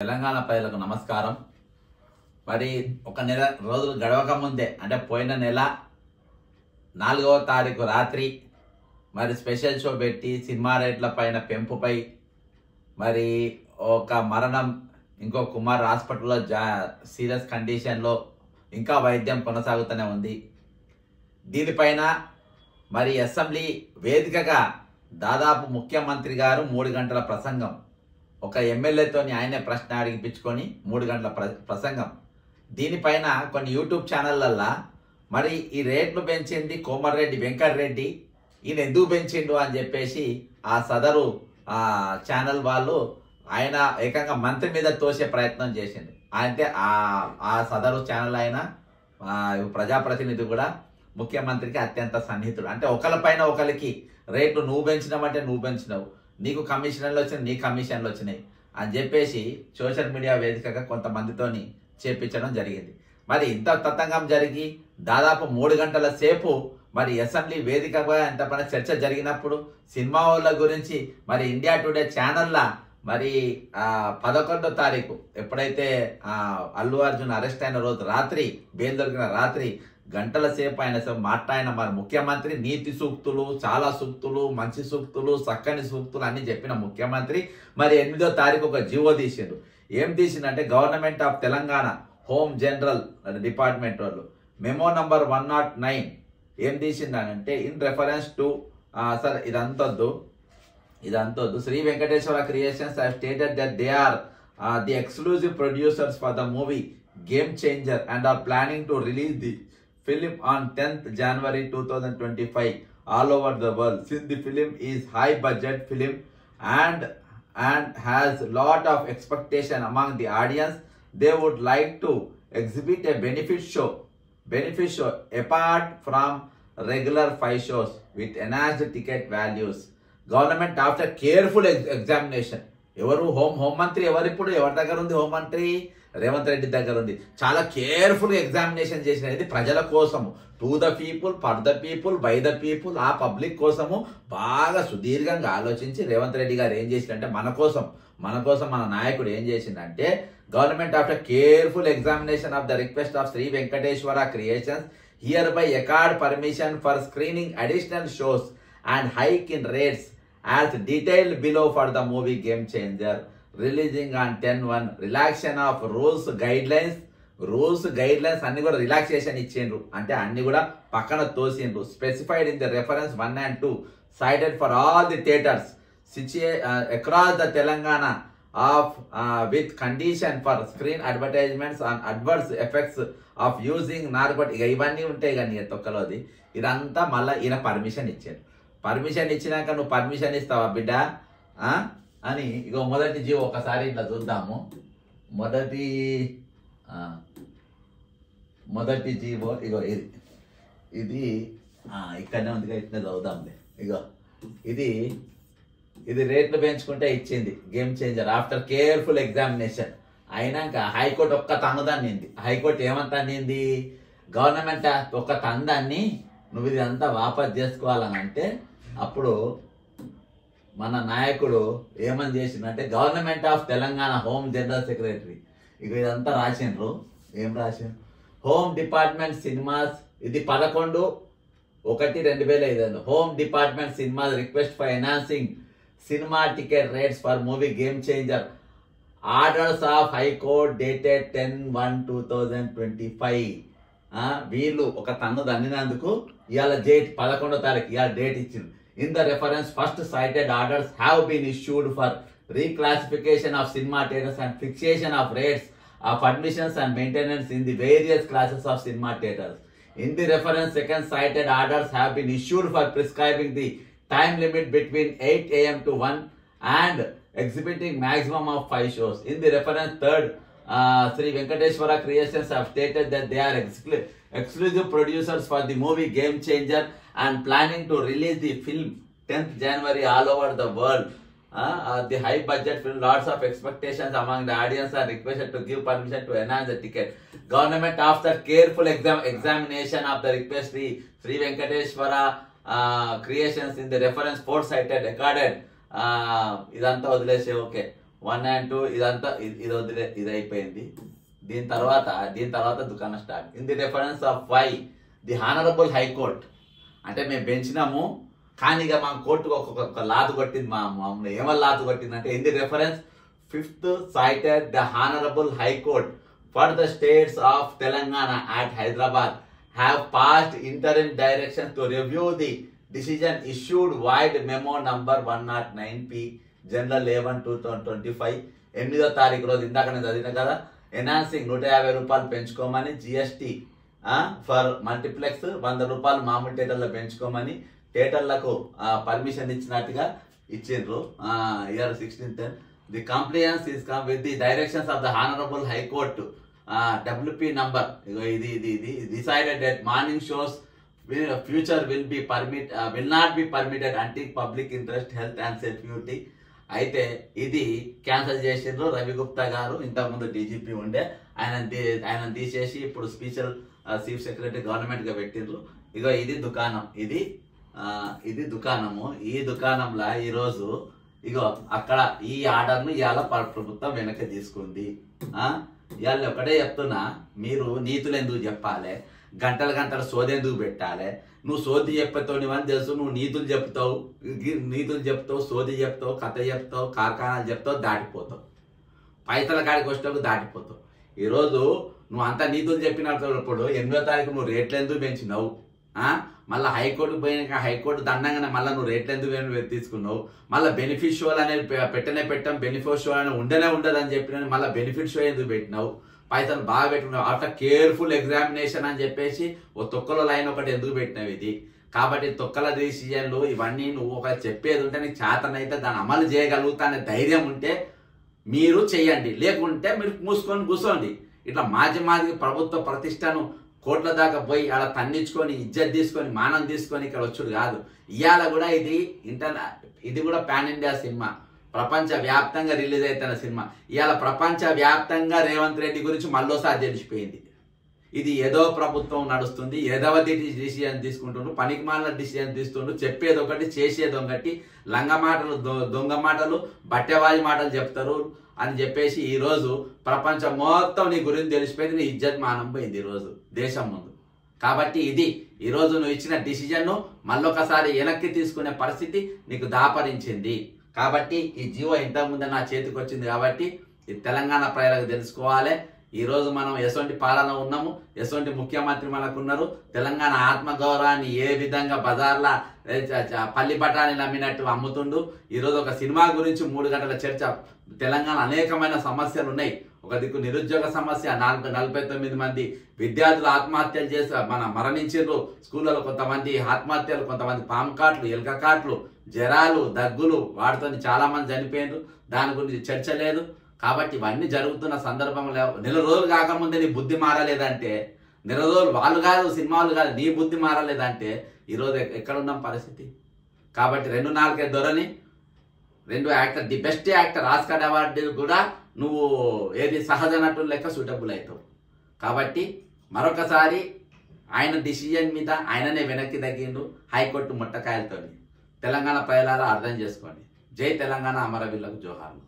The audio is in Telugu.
తెలంగాణ ప్రజలకు నమస్కారం. మరి ఒక నెల రోజులు గడవక ముందే అంటే పోయిన నెల 4వ తారీఖు రాత్రి మరి స్పెషల్ షో పెట్టి సినిమా రేట్ల పైన పెంపుపై మరి ఒక మరణం, ఇంకో కుమార్ హాస్పిటల్లో సీరియస్ కండిషన్లో ఇంకా వైద్యం కొనసాగుతూనే ఉంది. దీనిపైన మరి అసెంబ్లీ వేదికగా దాదాపు ముఖ్యమంత్రి గారు 3 గంటల ప్రసంగం, ఒక ఎమ్మెల్యేతోని ఆయనే ప్రశ్న అడిగిపించుకొని 3 గంటల ప్రసంగం. దీనిపైన కొన్ని యూట్యూబ్ ఛానళ్ళల్లో మరి ఈ రేట్లు పెంచింది కోమరెడ్డి వెంకటరెడ్డి, ఈయన ఎందుకు పెంచిండు అని చెప్పేసి ఆ సదరు ఛానల్ వాళ్ళు ఆయన ఏకంగా మంత్రి మీద తోసే ప్రయత్నం చేసింది. అంటే ఆ సదరు ఛానల్ ఆయన ప్రజాప్రతినిధి కూడా ముఖ్యమంత్రికి అత్యంత సన్నిహితుడు. అంటే ఒకరిపైన ఒకరికి రేట్లు నువ్వు పెంచినావంటే నువ్వు పెంచినావు, నీకు కమిషన్లు వచ్చినాయి, నీ కమిషన్లు వచ్చినాయి అని చెప్పేసి సోషల్ మీడియా వేదికగా కొంతమందితోని చేపించడం జరిగింది. మరి ఇంత తతంగం జరిగి దాదాపు 3 గంటల సేపు మరి అసెంబ్లీ వేదికగా ఎంత పైన చర్చ జరిగినప్పుడు సినిమా వాళ్ళ గురించి మరి ఇండియా టుడే ఛానల్లా మరి 11వ తారీఖు ఎప్పుడైతే అల్లు అర్జున్ అరెస్ట్ అయిన రోజు రాత్రి, బెయిల్ దొరికిన రాత్రి గంటల సేపు ఆయన మాట్లాడిన మరి ముఖ్యమంత్రి నీతి సూక్తులు, చాలా సూక్తులు, మంచి సూక్తులు, చక్కని సూక్తులు అన్ని చెప్పిన ముఖ్యమంత్రి మరి 8వ తారీఖు ఒక జీవో తీసిండు. ఏం తీసిండంటే government of Telangana home general department వాళ్ళు మెమో నంబర్ 109 ఏం తీసిందంటే ఇన్ రెఫరెన్స్ టు సార్ ఇదంతొద్దు Shri Venkateswara creations have stated that they are the exclusive producers for the movie game changer and are planning to release the film on 10th January 2025 all over the world. Since the film is high budget film and has lot of expectation among the audience, they would like to exhibit a benefit show apart from regular 5 shows with enhanced ticket values. Government after careful examination, ఎవరు హోం మంత్రి ఎవరిప్పుడు ఎవరి దగ్గర ఉంది? హోం మంత్రి రేవంత్ రెడ్డి దగ్గర ఉంది. చాలా కేర్ఫుల్ ఎగ్జామినేషన్ చేసినది ప్రజల కోసము, to the people, for the people, by the people, ఆ పబ్లిక్ కోసము బాగా సుదీర్ఘంగా ఆలోచించి రేవంత్ రెడ్డి గారు ఏం చేసిందంటే మన కోసం మన నాయకుడు ఏం చేసిందంటే government after careful examination of the request of Shri Venkateswara creations hereby accord permission for screening additional shows and hike in rates as detailed below for the movie Game Changer releasing on 10/1. Relaxation of rules guidelines అన్ని కూడా రిలాక్సేషన్ ఇచ్చిండ్రు, అంటే అన్ని కూడా పక్కన తోసిండ్రు. Specified in the reference 1 and 2 cited for all the theaters across the Telangana of with condition for screen advertisements on adverse effects of using narcotic. ఇవన్నీ ఉంటాయి కానీ తొక్కలోది ఇదంతా మళ్ళీ ఈయన పర్మిషన్ ఇచ్చారు. పర్మిషన్ ఇచ్చినాక నువ్వు పర్మిషన్ ఇస్తావా బిడ్డ అని ఇగో మొదటి జీవో ఒకసారి ఇట్లా చూద్దాము. మొదటి జీవో ఇగో ఇది ఇక్కడనే ఉంది, ఇట్లా చదువుదాంలే. ఇగో ఇది రేట్లు పెంచుకుంటే ఇచ్చింది game changer after careful examination అయినాక హైకోర్టు ఒక్క తన్నుదాన్నింది. హైకోర్టు ఏమంటానింది? గవర్నమెంట్ ఒక్క తందాన్ని నువ్వు ఇదంతా వాపస్ చేసుకోవాలని అంటే అప్పుడు మన నాయకుడు ఏమని చేసిందంటే government of Telangana home general secretary ఇక ఇదంతా రాసిండ్రు. ఏం రాసిండ్రు? హోమ్ డిపార్ట్మెంట్ సినిమాస్, ఇది 11/1/2005. Home department cinemas request for enhancing cinema ticket rates for movie game changer orders of high court dated 10/1/2025. వీళ్ళు ఒక తన్ను దన్నినందుకు ఇవాళ డేట్ 11వ తారీఖు ఇవాళ డేట్ ఇచ్చింది. In the reference first cited orders have been issued for reclassification of cinema theatres and fixation of rates of admissions and maintenance in the various classes of cinema theatres. In the reference second cited orders have been issued for prescribing the time limit between 8 AM to 1 and exhibiting maximum of 5 shows. In the reference third, Sri Venkateshwara Creations have stated that they are exclusive producers for the movie Game Changer and planning to release the film 10th January all over the world. The high budget film, lots of expectations among the audience are requested to give permission to enhance the ticket. Government after careful examination of the request, Sri Venkateshwara Creations in the reference 4 cited recorded ఇదంతా వదిలేసే ఓకే 1 and 2 ఇదంతా ఇది వదిలే, ఇది అయిపోయింది. దీని తర్వాత దుకాణం start. In the reference of Y the honourable high court, అంటే మేము పెంచినాము కానీ ఇక మా కోర్టుకు ఒక్కొక్క లాతు కొట్టింది, మమ్మల్ని ఏమన్నా లాతు కొట్టిందంటే in the reference 5th cited the Honorable High Court for the states of Telangana at Hyderabad have passed interim directions to review the decision issued wide memo number 109P General 11/2025 8వ తారీఖు రోజు ఇందాక నేను చదివిన కదా, ఎనాన్సింగ్ 150 రూపాయలు పెంచుకోమని, జిఎస్టీ ఫర్ మల్టీప్లెక్స్ 100 రూపాయలు మామూలు థియేటర్లో పెంచుకోమని థియేటర్లకు పర్మిషన్ ఇచ్చినట్టుగా ఇచ్చిండ్రు. Year 16th. The compliance is come with the directions of the Honorable High Court. WP number ఇది decided that morning shows future will not be permitted until public interest, health and security. అయితే ఇది క్యాన్సిల్ చేసిండ్రు. రవి గుప్తా గారు ఇంతకుముందు డీజీపీ ఉండే, ఆయన తీసేసి ఇప్పుడు స్పెషల్ చీఫ్ సెక్రటరీ గవర్నమెంట్ గా పెట్టిండ్రు. ఇగో ఇది దుకాణం, ఇది దుకాణము. ఈ దుకాణంలో ఈరోజు ఇగో అక్కడ ఈ ఆర్డర్ను ఇవాళ ప్రభుత్వం వెనక్కి తీసుకుంది. ఇవాళ ఒకటే చెప్తున్నా, మీరు నీతులు ఎందుకు చెప్పాలి, గంటలు సోది ఎందుకు పెట్టాలి? నువ్వు సోది చెప్పేతోనివని తెలుసు, నువ్వు నీతులు చెప్తావు, సోది చెప్తావు, కథ చెప్తావు, కార్ఖానాలు చెప్తావు, దాటిపోతావు, పైసల కాడికి వచ్చేటప్పుడు దాటిపోతావు. ఈరోజు నువ్వు అంత నీతులు చెప్పినప్పుడు 8వ తారీఖు నువ్వు రేట్లు ఎందుకు పెంచినావు? మళ్ళీ హైకోర్టుకు పోయినాక హైకోర్టు దండంగానే మళ్ళీ నువ్వు రేట్లు ఎందుకు తీసుకున్నావు? మళ్ళీ బెనిఫిట్ షోలు అనేది పెట్టాం, బెనిఫిట్ షో అని ఉండదు అని చెప్పిన మళ్ళీ బెనిఫిట్ షో ఎందుకు పెట్టినావు? పైసలు బాగా పెట్టుకున్నావు. ఆఫ్టర్ కేర్ఫుల్ ఎగ్జామినేషన్ అని చెప్పేసి ఓ తొక్కల లైన్ ఒకటి ఎందుకు పెట్టినావు? ఇది కాబట్టి తొక్కల డిసిజన్లు ఇవన్నీ నువ్వు ఒక చెప్పేది ఉంటే నీకు చేతనైతే దాన్ని అమలు చేయగలుగుతా అనే ధైర్యం ఉంటే మీరు చెయ్యండి, లేకుంటే మీరు మూసుకొని కూర్చోండి. ఇట్లా మాజీ ప్రభుత్వ ప్రతిష్టను కోట్ల దాకా పోయి అలా తన్నించుకొని ఇజ్జత్ తీసుకొని మానం తీసుకొని ఇక్కడ వచ్చుడు కాదు. ఇవాళ కూడా ఇది కూడా పాన్ ఇండియా సినిమా, ప్రపంచ వ్యాప్తంగా రిలీజ్ అవుతున్న సినిమా. ఇవాళ ప్రపంచ వ్యాప్తంగా రేవంత్ రెడ్డి గురించి మళ్ళోసారి తెలిసిపోయింది. ఇది ఏదో ప్రభుత్వం నడుస్తుంది, ఏదవది డిసిజన్ తీసుకుంటుండ్రు, పనికి మాలిన డిసిజన్ తీసుకుంటూ, చెప్పేది ఒకటి చేసేది ఒకటి, లంగ మాటలు దొంగ మాటలు బట్టెవాజి మాటలు చెప్తారు అని చెప్పేసి ఈరోజు ప్రపంచం మొత్తం నీ గురించి తెలిసిపోయింది. నీ ఇజ్జత్ మానం పోయింది ఈరోజు దేశం ముందు. కాబట్టి ఇది ఈరోజు నువ్వు ఇచ్చిన డిసిజన్ను మళ్ళొకసారి వెనక్కి తీసుకునే పరిస్థితి నీకు దాపరించింది. కాబట్టి ఈ జీవో ఇంతకుముందే నా చేతికి వచ్చింది. కాబట్టి ఇది తెలంగాణ ప్రజలకు తెలుసుకోవాలి. ఈరోజు మనం ఎటువంటి పాలన ఉన్నాము, ఎటువంటి ముఖ్యమంత్రి మనకున్నారు, తెలంగాణ ఆత్మగౌరవాన్ని ఏ విధంగా బజార్ల పల్లి బఠానీ నమ్మినట్టు అమ్ముతుండు. ఈరోజు ఒక సినిమా గురించి 3 గంటల చర్చ. తెలంగాణ అనేకమైన సమస్యలు ఉన్నాయి. ఒక దిక్కు నిరుద్యోగ సమస్య, 49 మంది విద్యార్థులు ఆత్మహత్యలు చేసి మరణించారు. స్కూళ్ళలో కొంతమంది ఆత్మహత్యలు, కొంతమంది పాము కాట్లు, ఎలుక కాట్లు, జ్వరాలు, దగ్గులు, వాటితో చాలా మంది చనిపోయారు. దాని గురించి చర్చ లేదు. కాబట్టి ఇవన్నీ జరుగుతున్న సందర్భంలో నెల రోజులు కాకముందే నీ బుద్ధి మారలేదంటే, నెల రోజులు వాళ్ళు కాదు, సినిమాలు కాదు, నీ బుద్ధి మారలేదంటే ఈరోజు ఎక్కడున్నాం పరిస్థితి? కాబట్టి 2 నాలుగే దొరని 2 actor, the best actor Oscar award కూడా నువ్వు ఏది సహజ నటులు లెక్క సూటబుల్ అవుతావు. కాబట్టి మరొకసారి ఆయన డిసిజన్ మీద ఆయననే వెనక్కి తగ్గిండు హైకోర్టు ముట్టకాయలతోని. తెలంగాణ ప్రజలారా అర్థం చేసుకోండి. జై తెలంగాణ, అమరవీరులకు జోహార్లు.